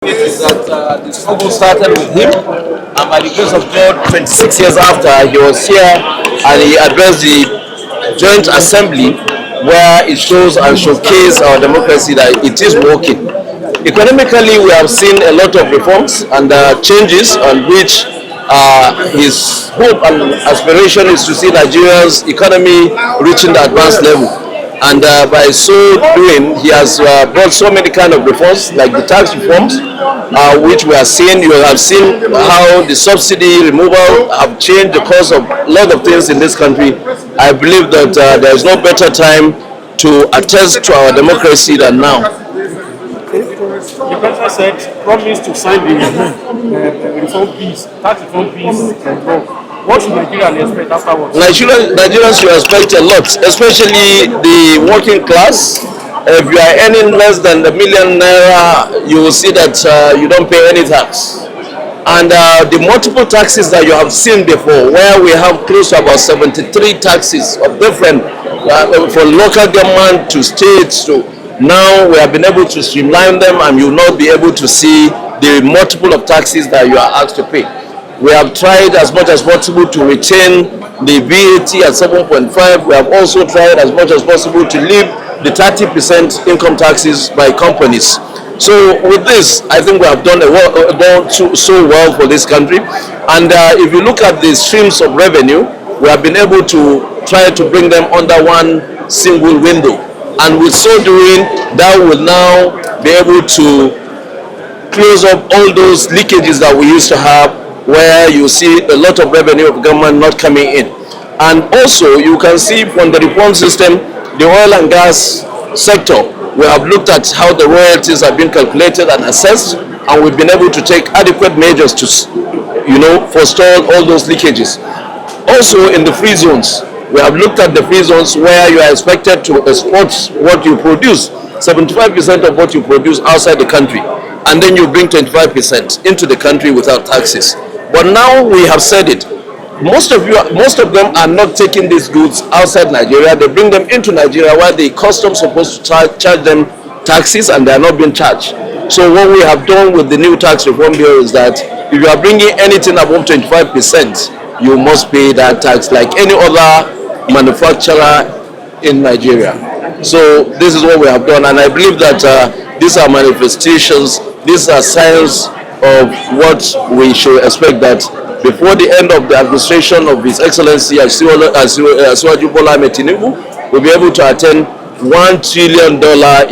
That the struggle started with him, and by the grace of God, 26 years after, he was here and he addressed the joint assembly where it shows and showcases our democracy that it is working. Economically, we have seen a lot of reforms and changes on which his hope and aspiration is to see Nigeria's economy reaching the advanced level. And by so doing, he has brought so many kind of reforms, like the tax reforms, which we are seeing. You have seen how the subsidy removal have changed the course of a lot of things in this country. I believe that there is no better time to attest to our democracy than now. The president said, promised to sign the reform piece, tax reform piece, and go. What should Nigerians expect afterwards? Nigerians should expect a lot, especially the working class. If you are earning less than a million naira, you will see that you don't pay any tax. And the multiple taxes that you have seen before, where we have close to about 73 taxes of different, from local government to states to now, we have been able to streamline them, and you will not be able to see the multiple of taxes that you are asked to pay. We have tried as much as possible to retain the VAT at 7.5. We have also tried as much as possible to leave the 30% income taxes by companies. So with this, I think we have done so well for this country. And if you look at the streams of revenue, we have been able to try to bring them under one single window. And with so doing, that will now be able to close up all those leakages that we used to have, where you see a lot of revenue of government not coming in. And also you can see from the reform system, the oil and gas sector, we have looked at how the royalties have been calculated and assessed, and we've been able to take adequate measures to forestall all those leakages. Also in the free zones, we have looked at the free zones where you are expected to export what you produce, 75% of what you produce outside the country, and then you bring 25% into the country without taxes. But now we have said it. Most of them are not taking these goods outside Nigeria. They bring them into Nigeria where the customs supposed to charge them taxes, and they are not being charged. So what we have done with the new tax reform bill is that if you are bringing anything above 25%, you must pay that tax like any other manufacturer in Nigeria. So this is what we have done, and I believe that these are manifestations, these are signs of what we should expect, that before the end of the administration of His Excellency Asiwaju Bola Ahmed Tinubu, we'll be able to attain $1 trillion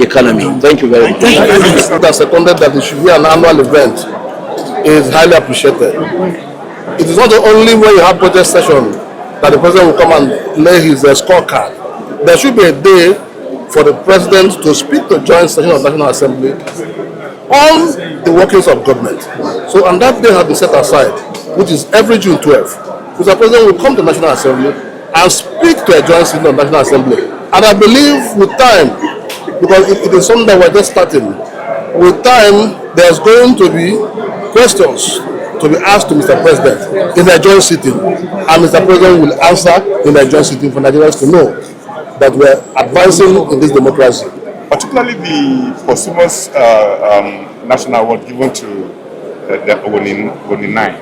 economy. Thank you very much. That seconded that it should be an annual event is highly appreciated. It is not only when you have budget session that the president will come and lay his scorecard. There should be a day for the president to speak to joint session of National Assembly on the workings of government. So, and that day has been set aside, which is every June 12th. Mr. President will come to National Assembly and speak to a joint session of National Assembly. And I believe with time, because it is something that we're just starting, with time there's going to be questions to be asked to Mr. President in a joint sitting, and Mr. President will answer in a joint sitting for Nigerians to know that we're advancing in this democracy. Particularly the posthumous national award given to the Ogoni 9.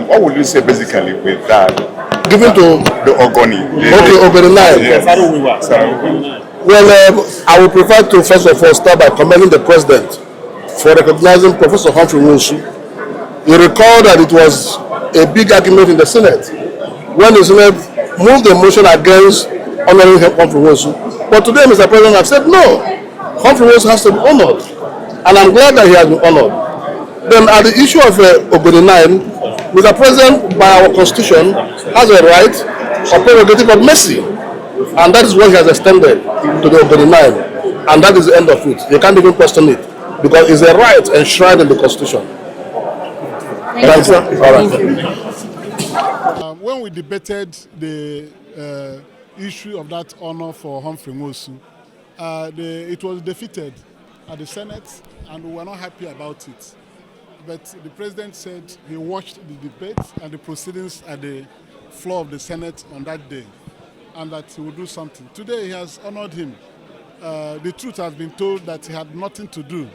What would you say basically with that? Given to the Ogoni. Ogoni 9. Yes. Well, I would prefer to first of all start by commending the president for recognizing Professor Humphrey Nwosu. You recall that it was a big argument in the Senate when the Senate moved the motion against honoring Humphrey Nwosu. But today, Mr. President, I've said no. Humphrey Nwosu has to be honored, and I'm glad that he has been honored. Then, at the issue of Ogoni 9, Mr. President, by our Constitution, has a right or prerogative of mercy, and that is what he has extended to the Ogoni 9, and that is the end of it. You can't even question it because it's a right enshrined in the Constitution. Thanks, sir. All right. When we debated the issue of that honor for Humphrey Nwosu, it was defeated at the Senate, and we were not happy about it. But the president said he watched the debate and the proceedings at the floor of the Senate on that day, and that he would do something. Today he has honored him. The truth has been told that he had nothing to do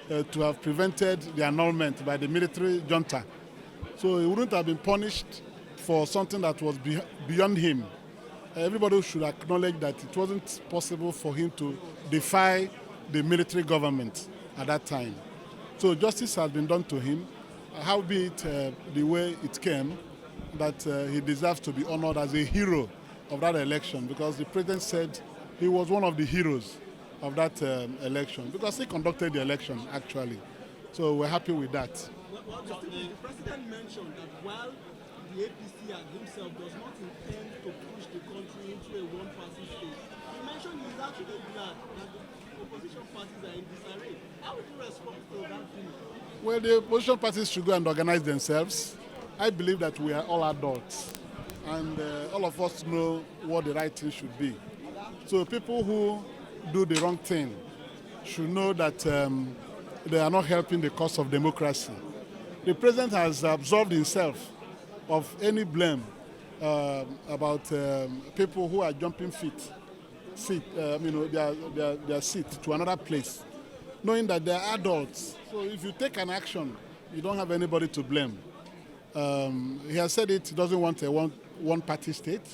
to have prevented the annulment by the military junta. So he wouldn't have been punished for something that was beyond him. Everybody should acknowledge that it wasn't possible for him to defy the military government at that time. So justice has been done to him, howbeit the way it came, that he deserves to be honored as a hero of that election, because the president said he was one of the heroes of that election, because he conducted the election, actually. So we're happy with that. Well, the president mentioned that while the APC and himself does not intend to push the country into a one-party state, he mentioned he's actually glad that the opposition parties are in disarray. How would you respond to that feeling? Well, the opposition parties should go and organize themselves. I believe that we are all adults, and all of us know what the right thing should be. So people who do the wrong thing should know that they are not helping the cause of democracy. The president has absolved himself of any blame about people who are jumping their seat to another place, knowing that they are adults. So if you take an action, you don't have anybody to blame. He has said he doesn't want a one-party state,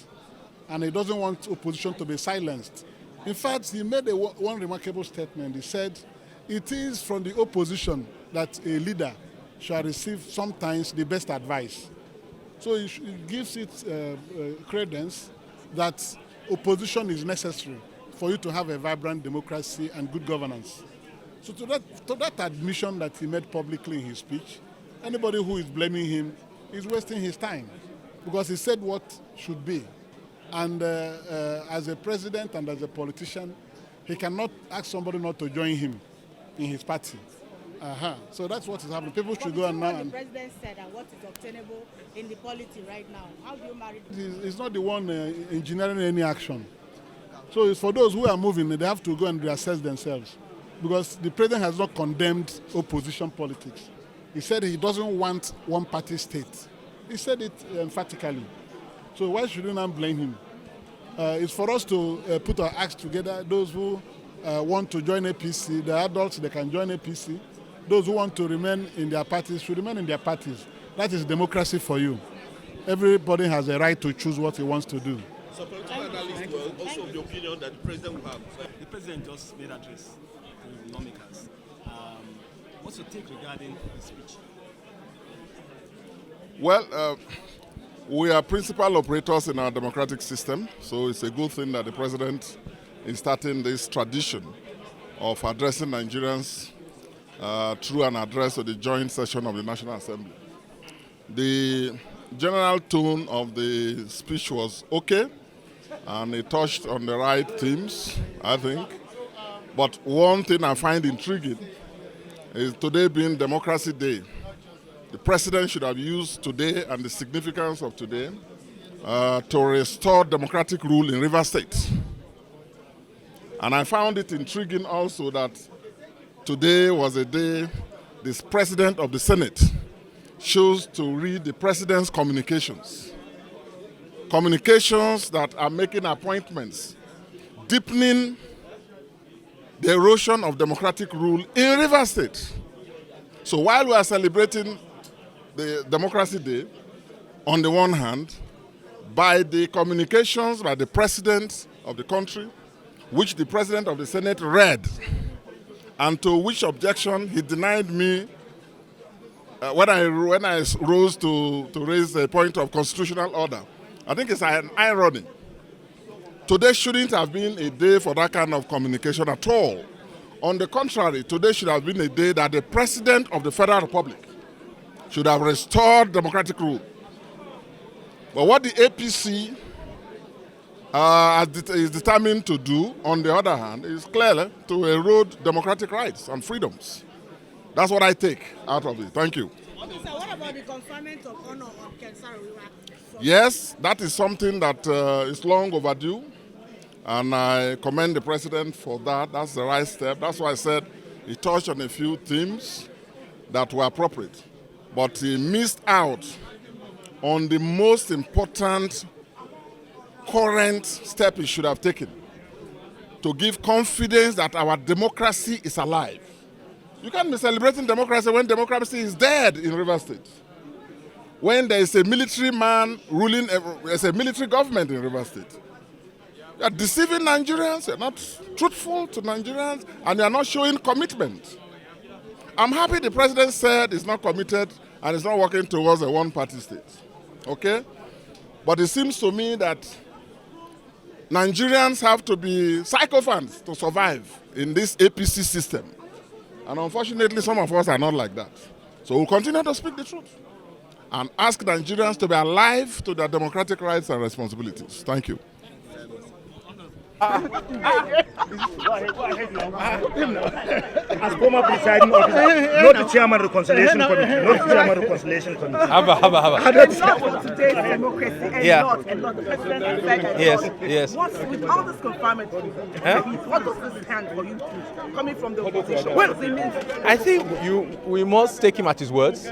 and he doesn't want opposition to be silenced. In fact, he made one remarkable statement. He said, it is from the opposition that a leader shall receive sometimes the best advice. So he gives it credence that opposition is necessary for you to have a vibrant democracy and good governance. So to that admission that he made publicly in his speech, anybody who is blaming him is wasting his time, because he said what should be. And as a president and as a politician, he cannot ask somebody not to join him in his party. So that's what is happening. People should go and now. What the president said and what is obtainable in the polity right now. How do you marry? He's not the one engineering any action. So it's for those who are moving, they have to go and reassess themselves, because the president has not condemned opposition politics. He said he doesn't want one-party state. He said it emphatically. So why should you not blame him? It's for us to put our acts together. Those who want to join APC, the adults, they can join APC. Those who want to remain in their parties should remain in their parties. That is democracy for you. Everybody has a right to choose what he wants to do. So political analysts were also of the opinion that the president will have. The president just made address to the lawmakers. What's your take regarding his speech? Well, we are principal operators in our democratic system, so it's a good thing that the president is starting this tradition of addressing Nigerians through an address to the joint session of the National Assembly. The general tone of the speech was okay, and it touched on the right themes, I think. But one thing I find intriguing is today being Democracy Day. The president should have used today and the significance of today to restore democratic rule in Rivers State. And I found it intriguing also that today was a day the president of the Senate chose to read the president's communications. Communications that are making appointments, deepening the erosion of democratic rule in Rivers State. So while we are celebrating the Democracy Day, on the one hand, by the communications by the president of the country, which the president of the Senate read, and to which objection he denied me when I rose to raise a point of constitutional order. I think it's an irony. Today shouldn't have been a day for that kind of communication at all. On the contrary, today should have been a day that the president of the Federal Republic should have restored democratic rule. But what the APC is determined to do, on the other hand, is clearly to erode democratic rights and freedoms. That's what I take out of it. Thank you. Okay, so what about the conferment of honor on Kensara? Yes, that is something that is long overdue, and I commend the president for that. That's the right step. That's why I said he touched on a few themes that were appropriate, but he missed out on the most important current step he should have taken to give confidence that our democracy is alive. You can't be celebrating democracy when democracy is dead in Rivers State. When there is a military man ruling, there's a military government in Rivers State. You are deceiving Nigerians, you're not truthful to Nigerians, and you're not showing commitment. I'm happy the president said he's not committed and is not working towards a one-party state. Okay? But it seems to me that Nigerians have to be sycophants to survive in this APC system. And unfortunately, some of us are not like that. So we'll continue to speak the truth and ask Nigerians to be alive to their democratic rights and responsibilities. Thank you. As former presiding officer, not the chairman of the Reconciliation Committee, not the chairman of the Reconciliation Committee. Today's democracy and not the president has said and Yes. With all this confirmatory, what does this stand for you coming from the opposition? Well, what does it mean? I think we must take him at his words.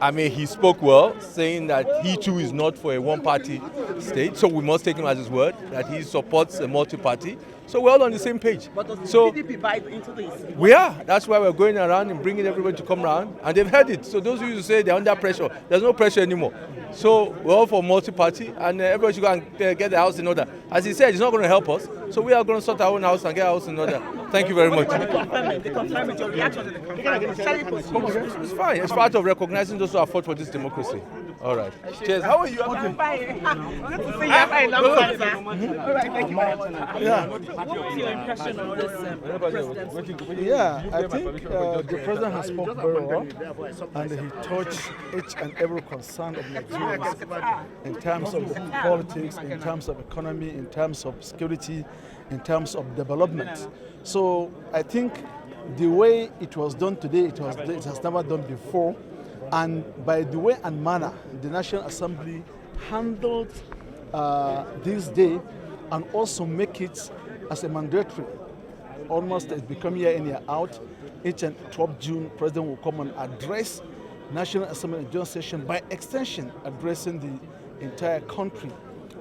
I mean, he spoke well, saying that he too is not for a one-party state. So we must take him at his word that he supports a multi-party. So we're all on the same page. But does the so PDP buy into this? we are. That's why we're going around and bringing everybody to come around. And they've heard it. So those of you who say they're under pressure, there's no pressure anymore. So we're all for multi-party, and everybody should go and get the house in order. As he said, it's not going to help us. So we are going to sort our own house and get our house in order. Thank you very much. The confirmation, your reaction to the confirmation. It's fine. It's part of recognizing those who have fought for this democracy. All right. Cheers. How are you? I'm fine. Good to see you. I'm fine. I'm fine, sir. All right, thank you. What's your impression of this president? Yeah, I think the president has spoken very well, and he touched each and every concern of Nigerians in terms of the politics, in terms of economy, in terms of security, in terms of development. So I think the way it was done today, it has never done before. And by the way and manner, the National Assembly handled this day and also make it as a mandatory. Almost it's become year in, year out. Each and 12th June, President will come and address National Assembly and Joint Session, by extension addressing the entire country,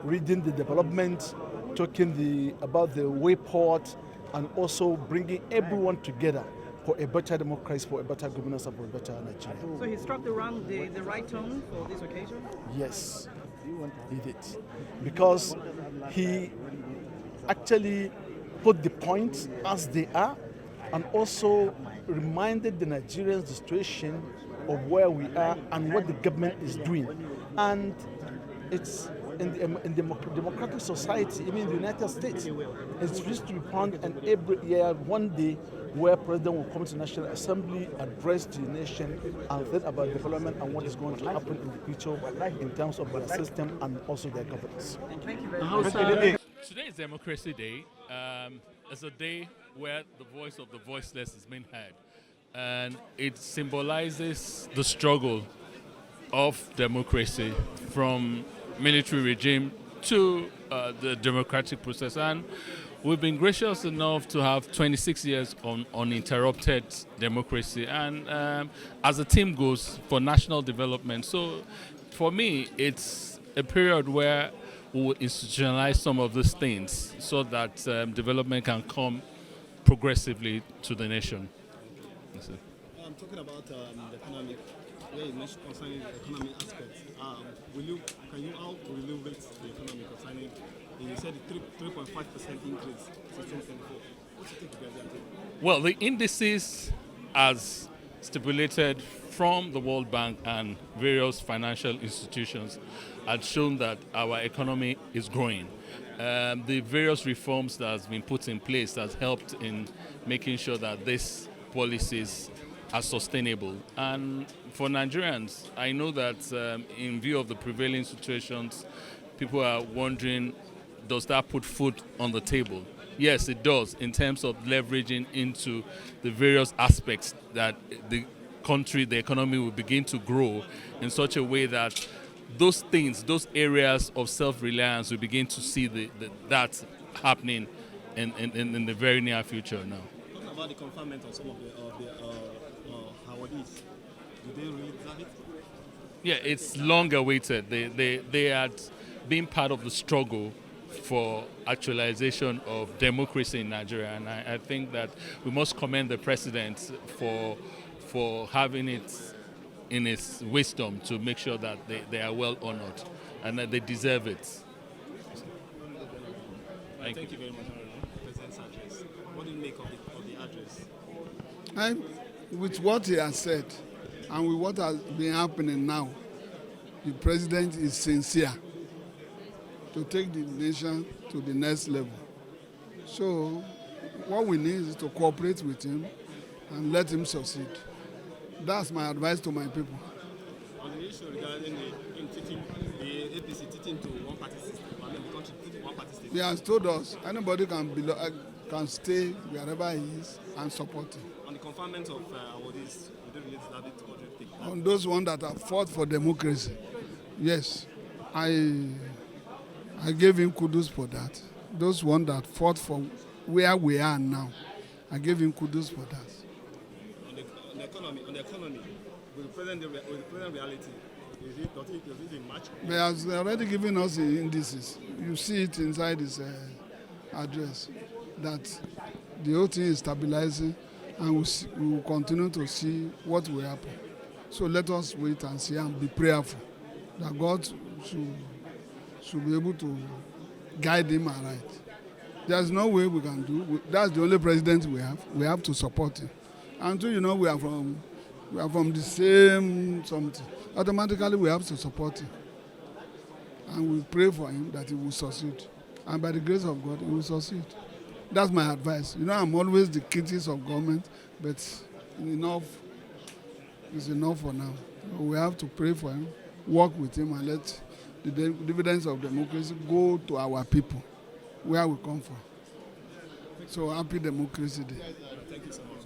reading the development, talking about the way forward, and also bringing everyone together for a better democracy, for a better governance, and for a better Nigeria. So he struck the right tone for this occasion? Yes, he did. Because he actually put the points as they are and also reminded the Nigerians the situation of where we are and what the government is doing. And it's in democratic society, even in the United States, it's used to be found, and every year, one day, where President will come to the National Assembly, address the nation, and think about development and what is going to happen in the future in terms of their system and also their governance. Thank you very much. Today is Democracy Day. It's a day where the voice of the voiceless is being heard. And it symbolizes the struggle of democracy from military regime to the democratic process. And we've been gracious enough to have 26 years on uninterrupted democracy, and as the team goes, for national development. So for me, it's a period where we will institutionalize some of these things so that development can come progressively to the nation. I'm talking about the economic, where you mentioned concerning the economic aspect. How will you rate the economy concerning? You said 3.5% increase since 2024. What do you think about that? Well, the indices, as stipulated from the World Bank and various financial institutions, had shown that our economy is growing. The various reforms that has been put in place has helped in making sure that these policies are sustainable. And for Nigerians, I know that in view of the prevailing situations, people are wondering, does that put food on the table? Yes, it does, in terms of leveraging into the various aspects that the country, the economy will begin to grow in such a way that those things, those areas of self-reliance, we begin to see that happening in the very near future now. Talking about the confinement of some of the Hawadis, do they really deserve it? Yeah, it's long awaited. They had been part of the struggle for actualization of democracy in Nigeria. And I think that we must commend the president for having it in his wisdom to make sure that they are well honored and that they deserve it. Thank you very much, President's address. What do you make of the address? With what he has said and with what has been happening now, the president is sincere to take the nation to the next level. So what we need is to cooperate with him and let him succeed. That's my advice to my people. On the issue regarding the APC teaching to one-party system, the country to one-party system. He has told us anybody can stay wherever he is and support him. On the confinement of awardees, we don't relate to that bit. What do you think? On those ones that have fought for democracy, yes, I gave him kudos for that. Those ones that fought for where we are now, I gave him kudos for that. On the economy, with the present reality, does it a match? He has already given us the indices. You see it inside his address that the whole thing is stabilizing, and we will continue to see what will happen. So let us wait and see and be prayerful that God should be able to guide him aright. There's no way we can do. That's the only president we have. We have to support him. Until we are from the same something. Automatically we have to support him. And we pray for him that he will succeed. And by the grace of God, he will succeed. That's my advice. I'm always the critics of government, but enough is enough for now. We have to pray for him, work with him, and let the dividends of democracy go to our people, where we come from. So happy Democracy Day. Thank you so much.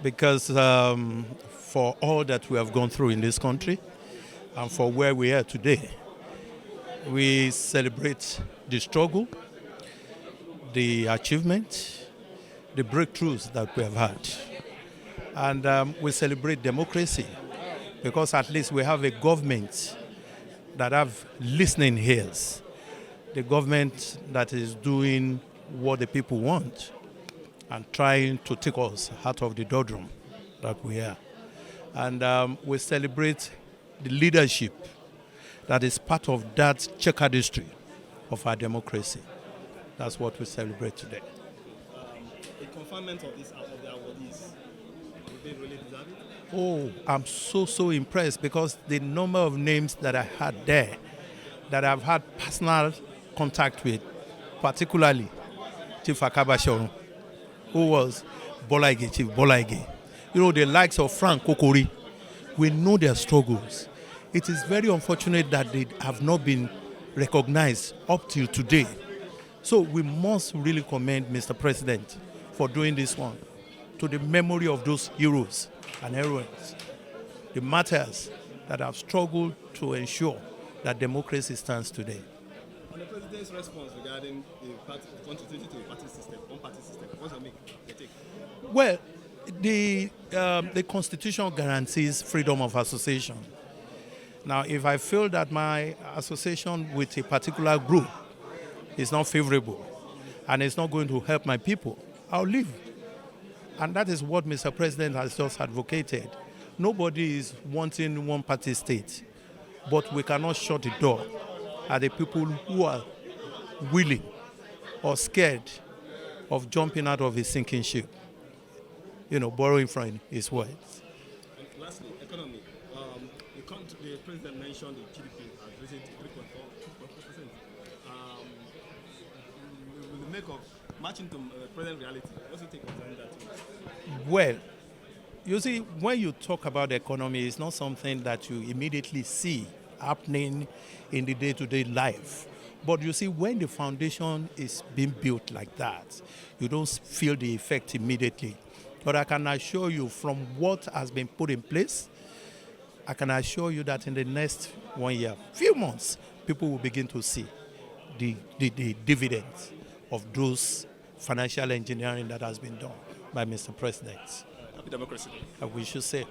Because for all that we have gone through in this country and for where we are today, we celebrate the struggle, the achievement, the breakthroughs that we have had. And we celebrate democracy because at least we have a government that have listening ears, the government that is doing what the people want and trying to take us out of the doldrum that we are. And we celebrate the leadership that is part of that checkered history of our democracy. That's what we celebrate today. The confinement of the awardees, do they really deserve it? Oh, I'm so impressed because the number of names that I had there that I've had personal contact with, particularly Chief Akabashorun, who was Chief Bolaige. The likes of Frank Kokori, we know their struggles. It is very unfortunate that they have not been recognized up till today. So we must really commend Mr. President for doing this one to the memory of those heroes and heroines, the martyrs that have struggled to ensure that democracy stands today. On the president's response regarding the continuity to the party system, one-party system, what's your take? Well, the Constitution guarantees freedom of association. Now, if I feel that my association with a particular group is not favorable and it's not going to help my people, I'll leave. And that is what Mr. President has just advocated. Nobody is wanting one-party state, but we cannot shut the door at the people who are willing or scared of jumping out of a sinking ship, borrowing from his words. And lastly, economy. The president mentioned the GDP has risen to 3.4%. With the make of matching to present reality, what's your take on that? Well, you see, when you talk about the economy, it's not something that you immediately see happening in the day-to-day life. But you see, when the foundation is being built like that, you don't feel the effect immediately. But I can assure you from what has been put in place, I can assure you that in the next 1 year, few months, people will begin to see the dividends of those financial engineering that has been done by Mr. President. Happy democracy. We should say.